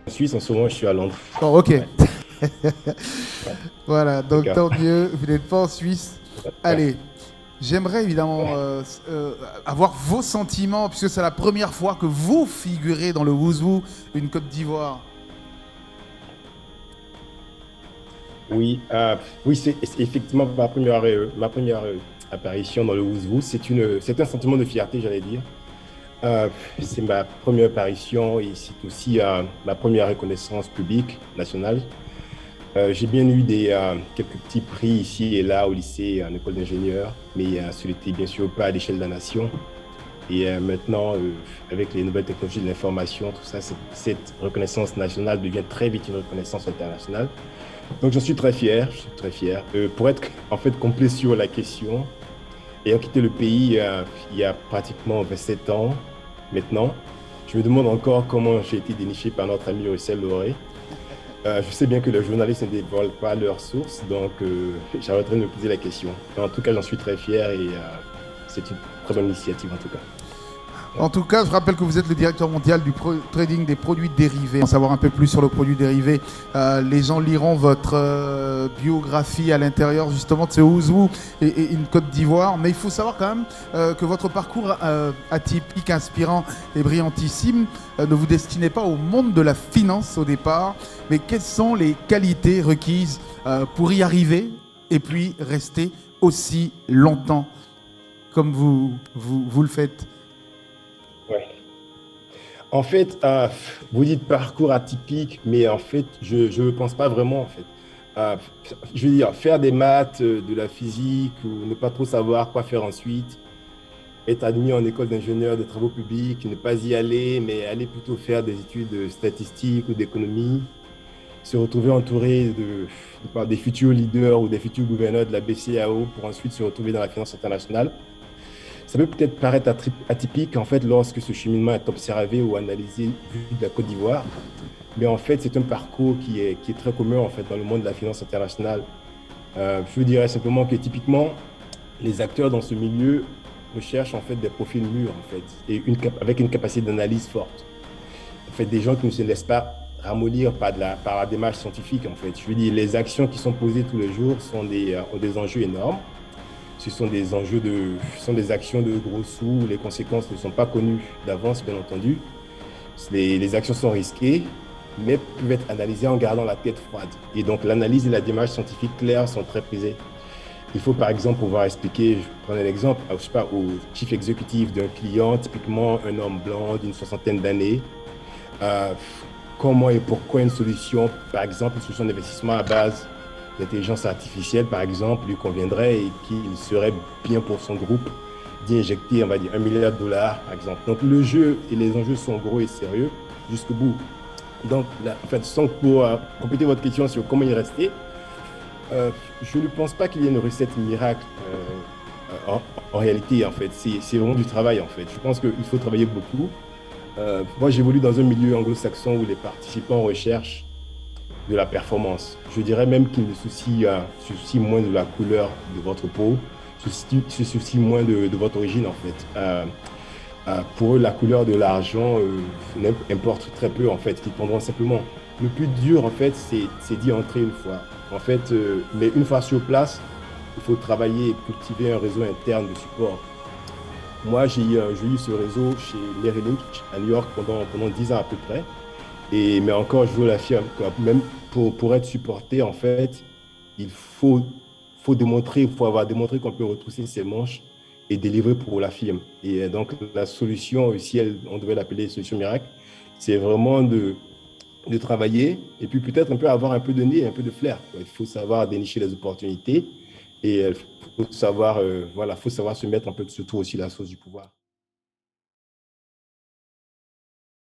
En Suisse, en ce moment, je suis à Londres. Bon, ok. Ouais, ouais, Voilà, en tout donc cas, tant mieux, vous n'êtes pas en Suisse. ouais, Allez, j'aimerais évidemment ouais. avoir vos sentiments, puisque c'est la première fois que vous figurez dans le Wouzou, une Côte d'Ivoire. Oui, oui, c'est effectivement ma première apparition dans le Ouzou. C'est un sentiment de fierté, j'allais dire. Euh, c'est ma première apparition et c'est aussi ma première reconnaissance publique nationale. J'ai bien eu quelques petits prix ici et là au lycée, en école d'ingénieur, mais ce n'était bien sûr pas à l'échelle de la nation. Et maintenant, avec les nouvelles technologies de l'information, tout ça, cette reconnaissance nationale devient très vite une reconnaissance internationale. Donc, j'en suis très fier, je suis très fier. Pour être en fait complet sur la question, ayant quitté le pays il y a pratiquement 27 ans maintenant, je me demande encore comment j'ai été déniché par notre ami Russell Lauré. Je sais bien que les journalistes ne dévoilent pas leurs sources, donc j'arrêterai de me poser la question. En tout cas, j'en suis très fier et c'est une très bonne initiative en tout cas. Ouais. En tout cas, je rappelle que vous êtes le directeur mondial du trading des produits dérivés. En savoir un peu plus sur le produit dérivé, les gens liront votre biographie à l'intérieur justement de ce Ouzou et une Côte d'Ivoire. Mais il faut savoir quand même que votre parcours atypique, inspirant et brillantissime ne vous destinait pas au monde de la finance au départ. Mais quelles sont les qualités requises pour y arriver et puis rester aussi longtemps comme vous le faites? Ouais. En fait, vous dites parcours atypique, mais en fait, je ne pense pas vraiment, en fait. Euh, je veux dire, faire des maths, de la physique, ou ne pas trop savoir quoi faire ensuite, être admis en école d'ingénieur de travaux publics, ne pas y aller, mais aller plutôt faire des études statistiques ou d'économie, se retrouver entouré par des futurs leaders ou des futurs gouverneurs de la BCAO pour ensuite se retrouver dans la finance internationale. Ça peut peut-être paraître atypique en fait lorsque ce cheminement est observé ou analysé vu de la Côte d'Ivoire, mais en fait c'est un parcours qui est très commun en fait dans le monde de la finance internationale. Je dirais simplement que typiquement les acteurs dans ce milieu recherchent en fait des profils mûrs en fait et avec une capacité d'analyse forte. En fait des gens qui ne se laissent pas ramollir par la démarche scientifique en fait. Je veux dire les actions qui sont posées tous les jours ont des enjeux énormes. Ce sont des actions de gros sous. Les conséquences ne sont pas connues d'avance, bien entendu. Les actions sont risquées, mais peuvent être analysées en gardant la tête froide. Et donc, l'analyse et la démarche scientifique claire sont très prisées. Il faut, par exemple, pouvoir expliquer, je prends un exemple, je sais pas, au chief exécutif d'un client, typiquement un homme blanc d'une soixantaine d'années, euh, comment et pourquoi une solution, par exemple, une solution d'investissement à base l'intelligence artificielle, par exemple, lui conviendrait et qu'il serait bien pour son groupe d'y injecter, on va dire, 1 milliard de dollars, par exemple. Donc, le jeu et les enjeux sont gros et sérieux jusqu'au bout. Donc, là, en fait, sans pour compléter votre question sur comment y rester, je ne pense pas qu'il y ait une recette miracle en réalité, en fait. C'est vraiment du travail, en fait. Je pense qu'il faut travailler beaucoup. Moi, j'évolue dans un milieu anglo-saxon où les participants recherchent de la performance. Je dirais même qu'ils se soucient moins de la couleur de votre peau, se soucient moins de votre origine en fait. Pour eux, la couleur de l'argent importe très peu en fait. Ils prendront simplement. Le plus dur en fait, c'est d'y entrer une fois. En fait, mais une fois sur place, il faut travailler et cultiver un réseau interne de support. Moi, j'ai eu ce réseau chez Merrill Lynch à New York pendant 10 ans à peu près. Mais encore, je veux l'affirmer, même pour être supporté, en fait, faut démontrer, il faut avoir démontré qu'on peut retrousser ses manches et délivrer pour la firme. Et donc, la solution, si on devait l'appeler solution miracle, c'est vraiment de travailler et puis peut-être un peu avoir un peu de nez, un peu de flair, quoi. Il faut savoir dénicher les opportunités et il faut savoir, voilà, faut savoir se mettre un peu surtout aussi la sauce du pouvoir.